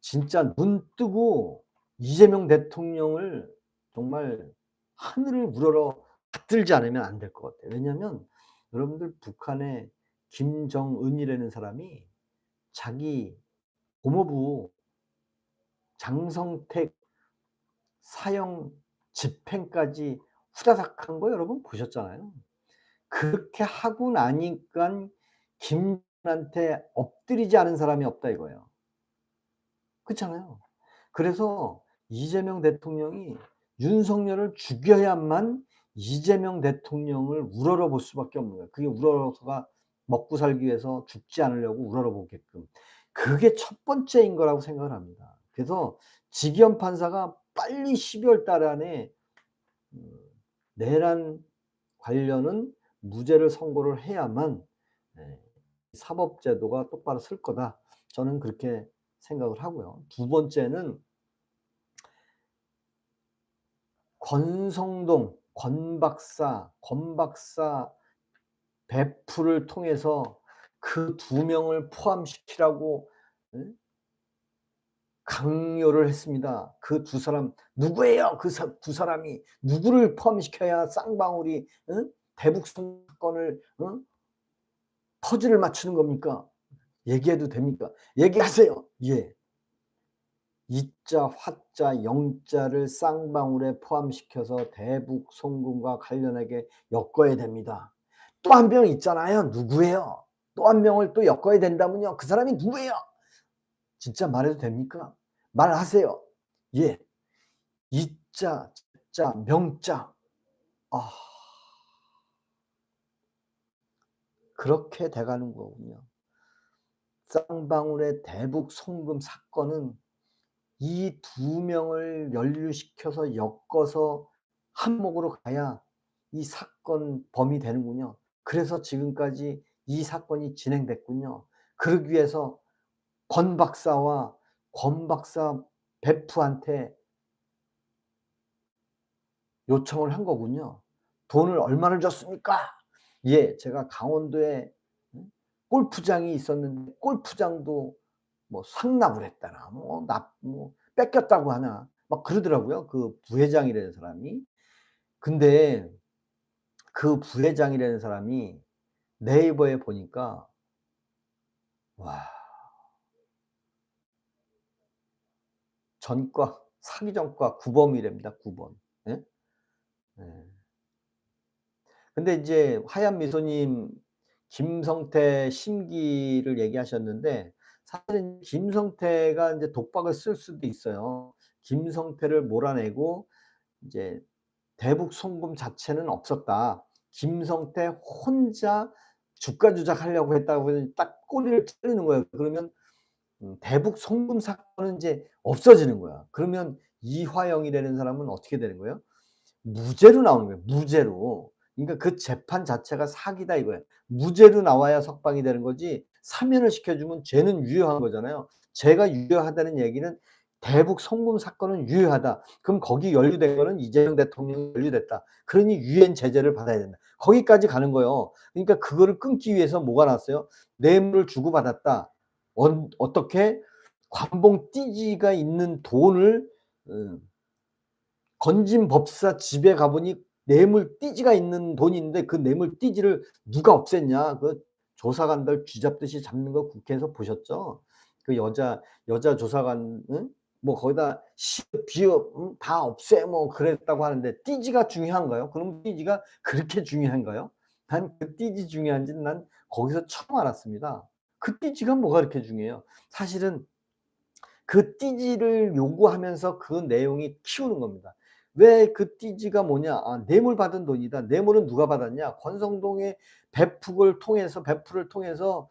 진짜 눈 뜨고 이재명 대통령을 정말 하늘을 우러러 받들지 않으면 안 될 것 같아요. 왜냐하면 여러분들 북한의 김정은이라는 사람이 자기 고모부 장성택 사형 집행까지 후다닥 한 거 여러분 보셨잖아요. 그렇게 하고 나니깐 김한테 엎드리지 않은 사람이 없다 이거예요. 그렇잖아요. 그래서 이재명 대통령이 윤석열을 죽여야만 이재명 대통령을 우러러 볼 수밖에 없는 거예요. 그게 우러러서가 먹고 살기 위해서 죽지 않으려고 우러러 보게끔. 그게 첫 번째인 거라고 생각을 합니다. 그래서 지기현 판사가 빨리 12월 달 안에 음 내란 관련은 무죄를 선고를 해야만 예, 사법제도가 똑바로 설 거다. 저는 그렇게 생각을 하고요. 두 번째는 권성동, 권 박사 배프를 통해서 그 두 명을 포함시키라고 예? 강요를 했습니다. 그 두 사람 누구예요? 그 두 사람이 누구를 포함시켜야 쌍방울이 대북 사건을 퍼즐을 맞추는 겁니까? 얘기해도 됩니까? 얘기하세요. 예. 이자, 화자, 영자를 쌍방울에 포함시켜서 대북 송금과 관련하게 엮어야 됩니다. 또 한 명 있잖아요. 누구예요? 또 한 명을 또 엮어야 된다면요. 그 사람이 누구예요? 진짜 말해도 됩니까? 말하세요. 예. 이자, 자, 명자. 아 그렇게 돼 가는 거군요. 쌍방울의 대북 송금 사건은 이 두 명을 연루시켜서 엮어서 한목으로 가야 이 사건 범이 되는군요. 그래서 지금까지 이 사건이 진행됐군요. 그러기 위해서 권 박사와 권 박사 베프한테 요청을 한 거군요. "돈을 얼마를 줬습니까?" 예. 제가 강원도에 골프장이 있었는데 골프장도 뭐 상납을 했다나 뭐 뺏겼다고 하나 막 그러더라고요, 그 부회장이라는 사람이. 근데 그 부회장이라는 사람이 네이버에 보니까 와 전과 사기 전과 구범이랍니다, 구범. 예? 예. 근데 인제 하얀 미소님 김성태 심기를 얘기하셨는데 사실은 김성태가 인제 독박을 쓸 수도 있어요. 김성태를 몰아내고 이제 대북 송금 자체는 없었다. 김성태 혼자 주가 조작하려고 했다고 딱 꼬리를 자르는 거예요. 그러면 대북 송금 사건은 인제 없어지는 거야. 그러면 이화영이라는 사람은 어떻게 되는 거예요? 무죄로 나오는 거예요, 무죄로. 그러니까 그 재판 자체가 사기다 이거예요. 무죄로 나와야 석방이 되는 거지 사면을 시켜주면 죄는 유효한 거잖아요. 죄가 유효하다는 얘기는 대북 송금 사건은 유효하다. 그럼 거기 연루된 거는 이재명 대통령이 연루됐다. 그러니 유엔 제재를 받아야 된다. 거기까지 가는 거예요. 그러니까 그거를 끊기 위해서 뭐가 나왔어요? 뇌물을 주고받았다. 어떻게 관봉 띠지가 있는 돈을 음 건진법사 집에 가 보니 뇌물띠지가 있는 돈이 있는데 그 뇌물띠지를 누가 없앴냐. 그 조사관들 쥐잡듯이 잡는 거 국회에서 보셨죠? 그 여자 조사관 뭐 거기다 시읍 비읍 다 없애 뭐 그랬다고 하는데 띠지가 중요한가요? 그럼 띠지가 그렇게 중요한가요? 난 그 띠지 중요한지는 난 거기서 처음 알았습니다. 그 띠지가 뭐가 그렇게 중요해요? 사실은 그 띠지를 요구하면서 그 내용이 키우는 겁니다. 왜 그 띠지가 뭐냐? 아 뇌물 받은 돈이다. 뇌물은 누가 받았냐? 권성동의 배프를 통해서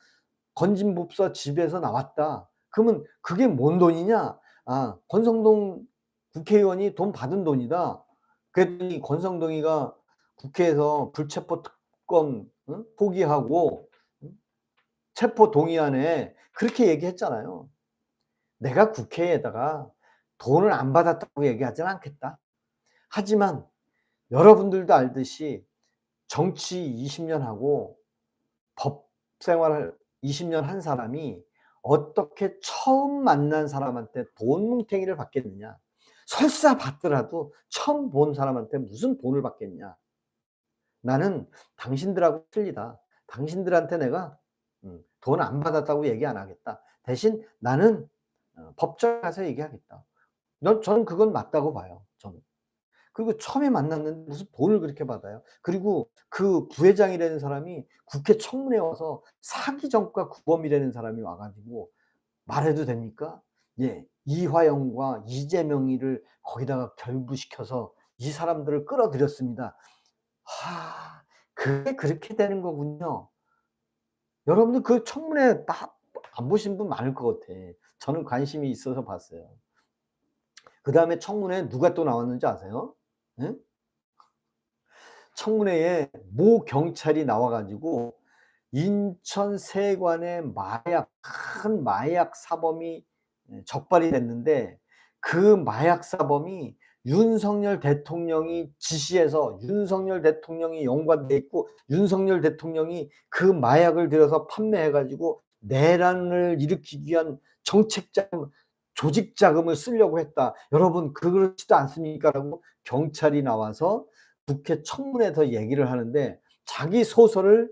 건진법사 집에서 나왔다. 그러면 그게 뭔 돈이냐? 아 권성동 국회의원이 돈 받은 돈이다. 그랬더니 권성동이가 국회에서 불체포 특권 포기하고 체포 동의안에 그렇게 얘기했잖아요. 내가 국회에다가 돈을 안 받았다고 얘기하진 않겠다. 하지만 여러분들도 알듯이 정치 20년 하고 법 생활을 20년 한 사람이 어떻게 처음 만난 사람한테 돈 뭉탱이를 받겠느냐. 설사 받더라도 처음 본 사람한테 무슨 돈을 받겠냐. 나는 당신들하고 틀리다. 당신들한테 내가 돈 안 받았다고 얘기 안 하겠다. 대신 나는 법정에 가서 얘기하겠다. 저는 그건 맞다고 봐요, 저는. 그리고 처음에 만났는데 무슨 돈을 그렇게 받아요. 그리고 그 부회장이라는 사람이 국회 청문회에 와서 사기 전과 구범이라는 사람이 와 가지고 말해도 됩니까? 예. 이화영과 이재명이를 거기다가 결부시켜서 이 사람들을 끌어들였습니다. 그게 그렇게 되는 거군요. 여러분들 그 청문회 다 안 보신 분 많을 것 같아. 저는 관심이 있어서 봤어요. 그다음에 청문회에 누가 또 나왔는지 아세요? 예? 청문회에 모 경찰이 나와 가지고 인천 세관의 큰 마약 사범이 적발이 됐는데 그 마약 사범이 윤석열 대통령이 지시해서 윤석열 대통령이 연관돼 있고 윤석열 대통령이 그 마약을 들여서 판매해 가지고 내란을 일으키기 위한 정책 자금, 조직 자금을 쓰려고 했다. 여러분 그렇지도 않습니까라고 경찰이 나와서 국회 청문회에서 얘기를 하는데 자기 소설을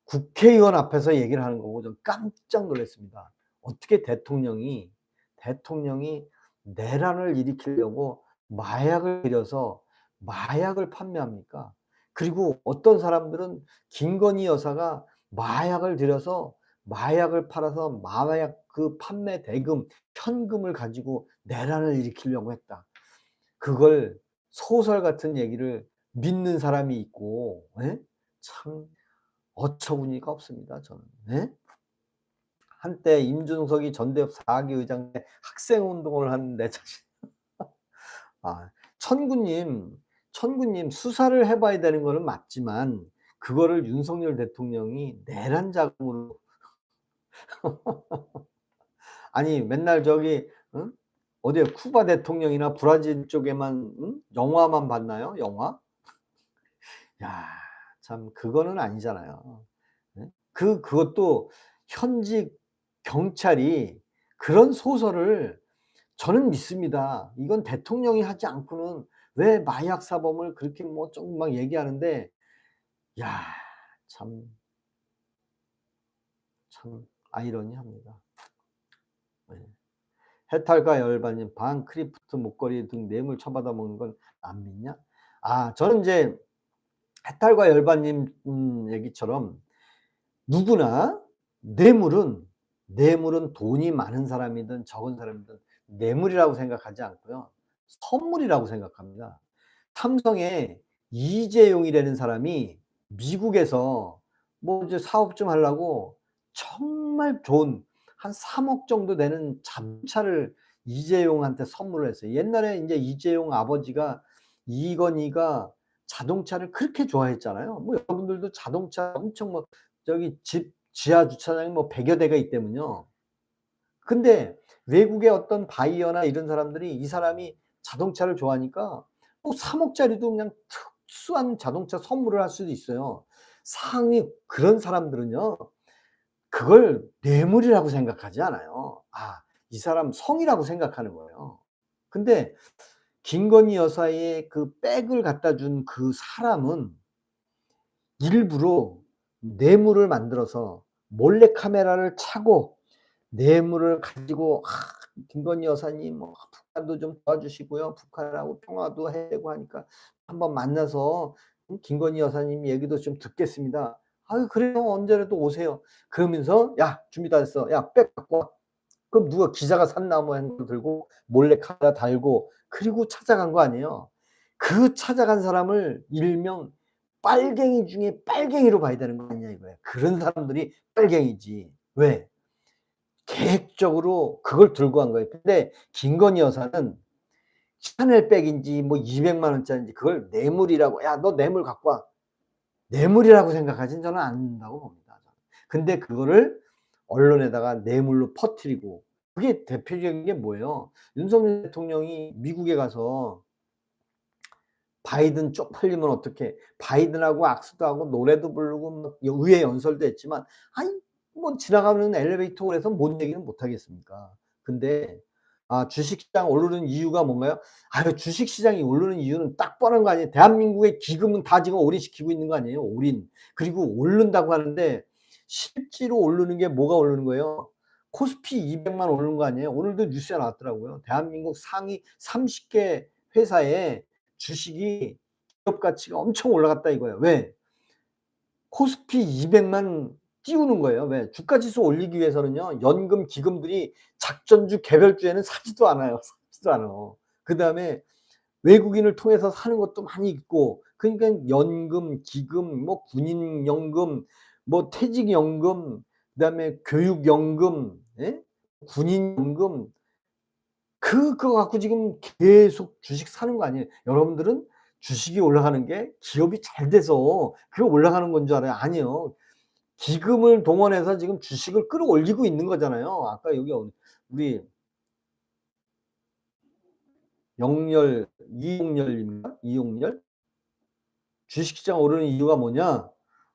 국회의원 앞에서 얘기를 하는 거고 좀 깜짝 놀랐습니다. 어떻게 대통령이 내란을 일으키려고 마약을 들여서 마약을 판매합니까? 그리고 어떤 사람들은 김건희 여사가 마약을 들여서 마약을 팔아서 마약 그 판매 대금, 현금을 가지고 내란을 일으키려고 했다. 그걸 소설 같은 얘기를 믿는 사람이 있고, 예? 참 어처구니가 없습니다, 저는. 예? 한때 임준석이 전대협 4기 의장 때 학생 운동을 한 내 자신. 아, 천구님, 천구님 수사를 해 봐야 되는 거는 맞지만 그거를 윤석열 대통령이 내란 자금으로 아니 맨날 저기 응? 어디에 쿠바 대통령이나 브라질 쪽에만 응? 영화만 봤나요? 영화? 야 참 그거는 아니잖아요. 예? 그것도 현직 경찰이 그런 소설을 저는 믿습니다. 이건 대통령이 하지 않고는 왜 마약 사범을 그렇게 뭐 좀 막 얘기하는데 야 참 참 아이러니합니다. 네. 해탈과 열반님 반 크리프트 목걸이 등 뇌물 처받아 먹는 건 안 믿냐? 아 저는 인제 해탈과 열반님 얘기처럼 누구나 뇌물은 돈이 많은 사람이든 적은 사람이든 뇌물이라고 생각하지 않고요. 선물이라고 생각합니다. 삼성의 이재용이라는 사람이 미국에서 뭐 이제 사업 좀 하려고 정말 좋은 한 3억 정도 되는 자동차를 이재용한테 선물을 했어요. 옛날에 인제 이재용 아버지가 이건희가 자동차를 그렇게 좋아했잖아요. 뭐 여러분들도 자동차 엄청 뭐 저기 집 지하 주차장이 뭐 100여 대가 있다면요. 근데 외국의 어떤 바이어나 이런 사람들이 이 사람이 자동차를 좋아하니까 뭐 3억 짜리도 그냥 특수한 자동차 선물을 할 수도 있어요. 상위 그런 사람들은요. 그걸 뇌물이라고 생각하지 않아요. 아 이 사람 성이라고 생각하는 거예요. 근데 김건희 여사의 그 백을 갖다 준 그 사람은 일부러 뇌물을 만들어서 몰래카메라를 차고 뇌물을 가지고 김건희 여사님 뭐 북한도 좀 도와주시고요. 북한하고 통화도 해야 되고 하니까 한번 만나서 김건희 여사님 얘기도 좀 듣겠습니다. "아유 그래요. 언제라도 오세요." 그러면서 "야 준비 다 됐어. 야 백 갖고 와." 그럼 누가 기자가 샀나 뭐 핸드폰 들고 몰래카메라 달고 그리고 찾아간 거 아니에요. 그 찾아간 사람을 일명 빨갱이 중에 빨갱이로 봐야 되는 거 아니냐 이거예요. 그런 사람들이 빨갱이지. 왜? 계획적으로 그걸 들고 간 거예요. 근데 김건희 여사는 샤넬백인지 뭐 200만 원짜리인지 그걸 뇌물이라고 "야 너 뇌물 갖고 와." 뇌물이라고 생각하진 저는 않는다고 봅니다. 저는. 근데 그거를 언론에다가 뇌물로 퍼뜨리고 그게 대표적인 게 뭐예요? 윤석열 대통령이 미국에 가서 바이든 쪽팔리면 어떡해. 바이든하고 악수도 하고 노래도 부르고 뭐 의회 연설도 했지만 아니 뭐 지나가는 엘리베이터에서 뭔 얘기는 못 하겠습니까. 근데 아 주식시장 오르는 이유가 뭔가요? 아유 주식시장이 오르는 이유는 딱 뻔한 거 아니에요. 대한민국의 기금은 다 지금 올인시키고 있는 거 아니에요, 올인. 그리고 오른다고 하는데 실제로 오르는 게 뭐가 오르는 거예요? 코스피 200만 오르는 거 아니에요. 오늘도 뉴스에 나왔더라고요. 대한민국 상위 30개 회사에 주식이 기업 가치가 엄청 올라갔다 이거예요. 왜? 코스피 200만 띄우는 거예요. 왜? 주가 지수 올리기 위해서는요. 연금 기금들이 작전주 개별주에는 사지도 않아요. 사지도 않아. 그다음에 외국인을 통해서 사는 것도 많이 있고 그러니까 연금, 기금, 뭐 군인연금, 뭐 퇴직연금, 그다음에 교육연금, 예? 군인연금 그거 갖고 지금 계속 주식 사는 거 아니에요. 여러분들은 주식이 올라가는 게 기업이 잘 돼서 그게 올라가는 건 줄 알아요. 아니에요. 기금을 동원해서 지금 주식을 끌어올리고 있는 거잖아요. 아까 여기 우리 영렬 이용렬입니까? 이용렬? 주식시장 오르는 이유가 뭐냐?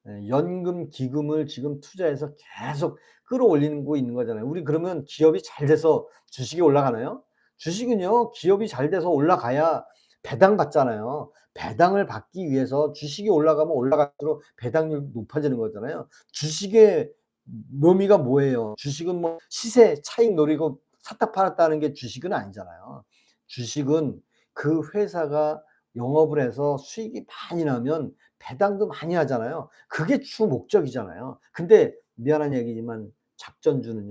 예 연금 기금을 지금 투자해서 계속 끌어올리고 있는 거잖아요. 우리 그러면 기업이 잘 돼서 주식이 올라가나요? 주식은요. 기업이 잘 돼서 올라가야 배당 받잖아요. 배당을 받기 위해서 주식이 올라가면 올라갈수록 배당률이 높아지는 거잖아요. 주식의 묘미가 뭐예요? 주식은 뭐 시세 차익 노리고 샀다 팔았다 하는 게 주식은 아니잖아요. 주식은 그 회사가 영업을 해서 수익이 많이 나면 배당도 많이 하잖아요. 그게 주 목적이잖아요. 근데 미안한 얘기지만 작전주는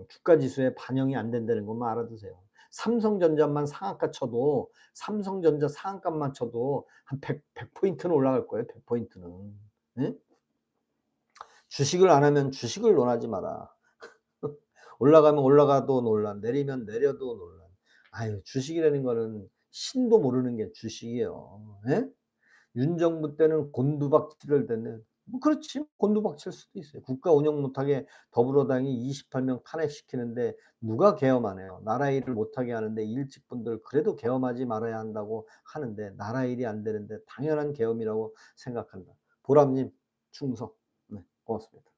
주가 지수에 반영이 안 된다는 것만 알아두세요. 삼성전자만 상한가 쳐도 삼성전자 상한가만 쳐도 한 100 포인트는 올라갈 거예요, 100 포인트는. 예? 주식을 안 하면 주식을 논하지 마라. 올라가면 올라가도 논란, 내리면 내려도 논란. 아유, 주식이라는 거는 신도 모르는 게 주식이에요. 예? 윤 정부 때는 곤두박질을 댔네. 뭐 그렇지. 곤두박질 수도 있어요. 국가 운영 못하게 더불어당이 28명 탄핵시키는데 누가 계엄하네요. 나라 일을 못하게 하는데 일직분들 그래도 계엄하지 말아야 한다고 하는데 나라 일이 안 되는데 당연한 계엄이라고 생각한다. 보람님 충성. 네, 고맙습니다.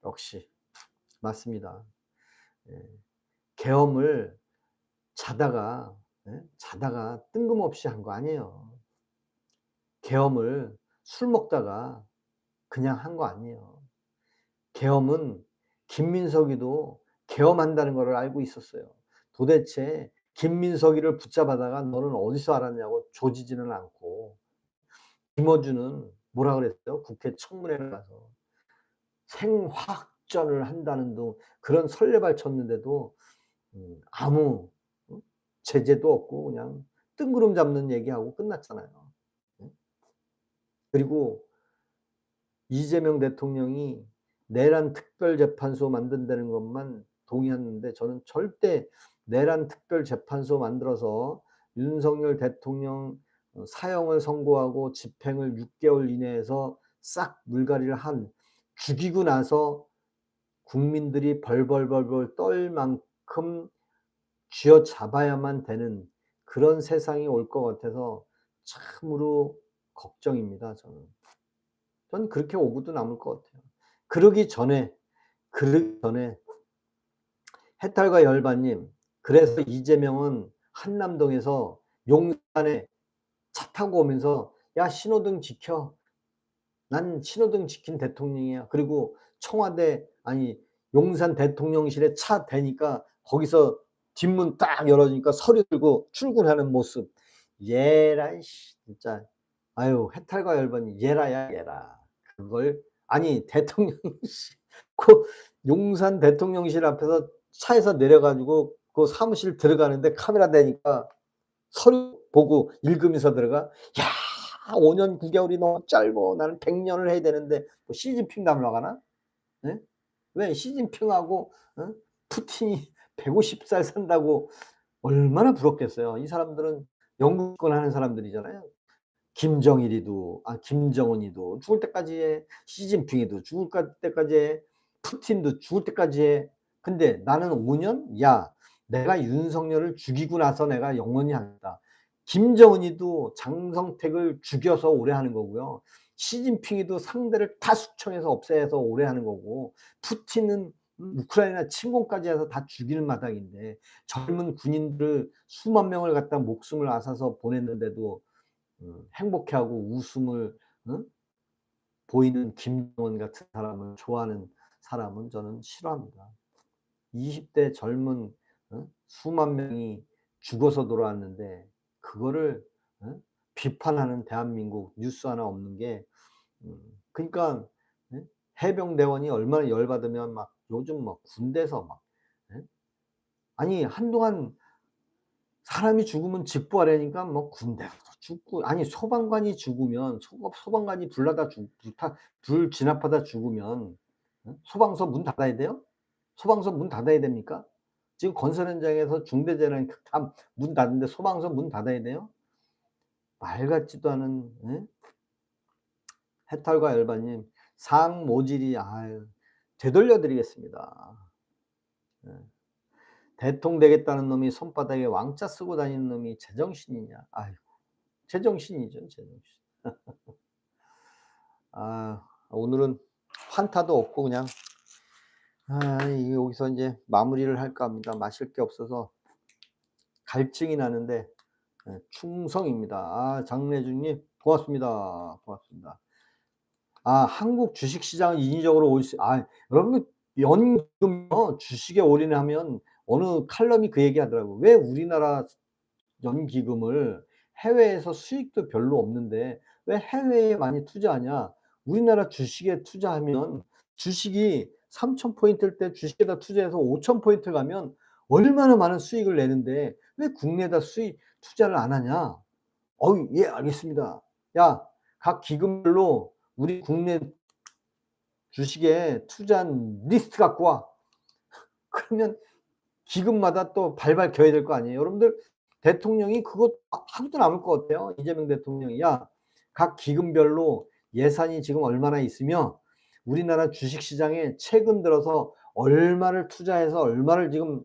역시 맞습니다. 예. 계엄을 자다가 자다가 뜬금없이 한 거 아니에요. 계엄을 술 먹다가 그냥 한 거 아니에요. 계엄은 김민석이도 계엄한다는 거를 알고 있었어요. 도대체 김민석이를 붙잡아다가 너는 어디서 알았냐고 조지지는 않고 김어준은 뭐라 그랬어요? 국회 청문회를 가서 생화학전을 한다는 둥 그런 설레발 쳤는데도 아무 제재도 없고 그냥 뜬구름 잡는 얘기하고 끝났잖아요. 예? 그리고 이재명 대통령이 내란 특별재판소 만든다는 것만 동의했는데 저는 절대 내란 특별재판소 만들어서 윤석열 대통령 사형을 선고하고 집행을 6개월 이내에서 싹 물갈이를 죽이고 나서 국민들이 벌벌벌벌 떨 만큼 쥐어잡아야만 되는 그런 세상이 올 것 같아서 참으로 걱정입니다, 저는. 전 그렇게 오고도 남을 것 같아요. 그러기 전에 해탈과 열반님, 그래서 이재명은 한남동에서 용산에 차 타고 오면서 "야 신호등 지켜. 난 신호등 지킨 대통령이야." 그리고 청와대 아니 용산 대통령실에 차 대니까 거기서 뒷문 딱 열어주니까 서류 들고 출근하는 모습. 얘라 씨 진짜. 아유 해탈과 열반이 얘라야 얘라. 그걸 아니 대통령실 그 용산 대통령실 앞에서 차에서 내려 가지고 그 사무실 들어가는데 카메라 대니까 서류 보고 읽으면서 들어가. 야 5년 9 개월이 너무 짧어. 나는 100 년을 해야 되는데 뭐 시진핑 닮아가나? 예? 왜 시진핑하고 푸틴이 150살 산다고 얼마나 부럽겠어요. 이 사람들은 영국권 하는 사람들이잖아요. 김정일이도 김정은이도 죽을 때까지 해. 시진핑이도 죽을 때까지 해. 푸틴도 죽을 때까지 해. 근데 나는 5 년? 야 내가 윤석열을 죽이고 나서 내가 영원히 하겠다. 김정은이도 장성택을 죽여서 오래 하는 거고요. 시진핑이도 상대를 다 숙청해서 없애서 오래 하는 거고 푸틴은 우크라이나 침공까지 해서 다 죽이는 마당인데 젊은 군인들 수만 명을 갖다 목숨을 앗아서 보냈는데도 행복해하고 웃음을 보이는 김정은 같은 사람을 좋아하는 사람은 저는 싫어합니다. 20대 젊은 수만 명이 죽어서 돌아왔는데 그거를 비판하는 대한민국 뉴스 하나 없는 게 그러니까 예? 해병대원이 얼마나 열받으면 막 요즘 막 군대에서 막 예? 아니 한동안 사람이 죽으면 직부하려니까 뭐 군대도 죽고 아니 소방관이 죽으면 소방관이 불 나다 불 진압하다 죽으면 소방서 문 닫아야 돼요? 소방서 문 닫아야 됩니까? 지금 건설 현장에서 중대재난 다 문 닫는데 소방서 문 닫아야 돼요? 말 같지도 않은 해탈과 열반님 상모질이 아유 되돌려 드리겠습니다. 예. 대통 되겠다는 놈이 손바닥에 왕자 쓰고 다니는 놈이 제정신이냐. 아이고 제정신이죠 제정신. 아 오늘은 환타도 없고 그냥 여기서 인제 마무리를 할까 합니다. 마실 게 없어서 갈증이 나는데 충성입니다. 장래준님 고맙습니다. 고맙습니다. 한국 주식시장은 인위적으로 올 수 여러분 연금요 주식에 올인하면 어느 칼럼이 그 얘기하더라고요. 왜 우리나라 연기금을 해외에서 수익도 별로 없는데 왜 해외에 많이 투자하냐. 우리나라 주식에 투자하면 주식이 3,000 포인트일 때 주식에다 투자해서 5,000 포인트 가면 얼마나 많은 수익을 내는데 왜 국내에다 수익 투자를 안 하냐? 어우 예 알겠습니다. 야 각 기금별로 우리 국내 주식에 투자한 리스트 갖고 와. 그러면 기금마다 또 발발 겨야 될 거 아니에요. 여러분들 대통령이 그거 하고도 남을 것 같아요. 이재명 대통령이. 야 각 기금별로 예산이 지금 얼마나 있으며 우리나라 주식시장에 최근 들어서 얼마를 투자해서 얼마를 지금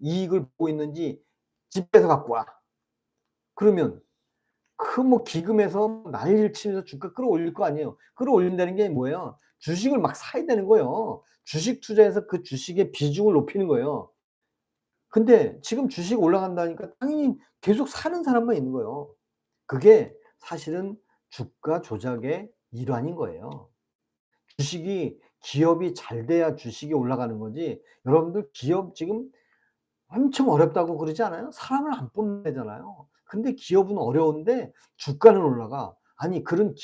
이익을 보고 있는지 집계해서 갖고 와. 그러면 그 뭐 기금에서 난리를 치면서 주가 끌어올릴 거 아니에요. 끌어올린다는 게 뭐예요? 주식을 막 사야 되는 거예요. 주식 투자해서 그 주식의 비중을 높이는 거예요. 근데 지금 주식 올라간다니까 당연히 계속 사는 사람만 있는 거예요. 그게 사실은 주가 조작의 일환인 거예요. 주식이 기업이 잘 돼야 주식이 올라가는 거지 여러분들 기업 지금 엄청 어렵다고 그러지 않아요? 사람을 안 뽑는 데잖아요. 근데 기업은 어려운데 주가는 올라가. 아니 그런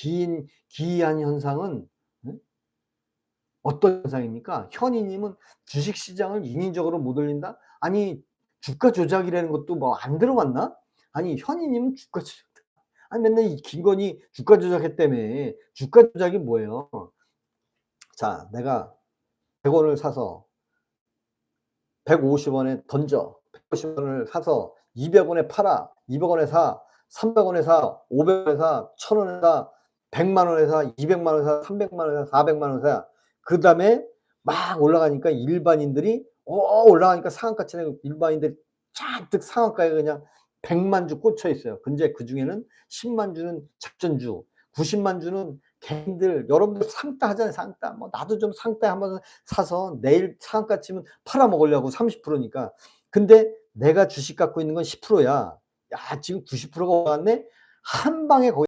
기이한 현상은 어떤 현상입니까? 현이님은 주식시장을 인위적으로 못 올린다? 아니 주가 조작이라는 것도 뭐 안 들어봤나? 아니 현이님은 주가 조작 아니 맨날 이 김건희 주가 조작했다며. 주가 조작이 뭐예요? 자 내가 100 원을 사서 150 원에 던져. 150 원을 사서 200 원에 팔아. 200 원에 사. 300 원에 사. 500 원에 사. 1000 원에 사. 100만 원에 사. 200만 원에 사. 300만 원에 사. 400만 원에 사. 그다음에 막 올라가니까 일반인들이 올라가니까 상한가치는 일반인들이 잔뜩 상한가에 그냥 100만 주 꽂혀 있어요. 근데 그중에는 10만 주는 작전주, 90만 주는 개인들 여러분들 상따 하잖아요. 상따. 뭐 나도 좀 상따 한번 사서 내일 상한가 치면 팔아 먹으려고 30%니까. 근데 내가 주식 갖고 있는 건 10%야. 야 지금 90%가 올라갔네. 한 방에 거의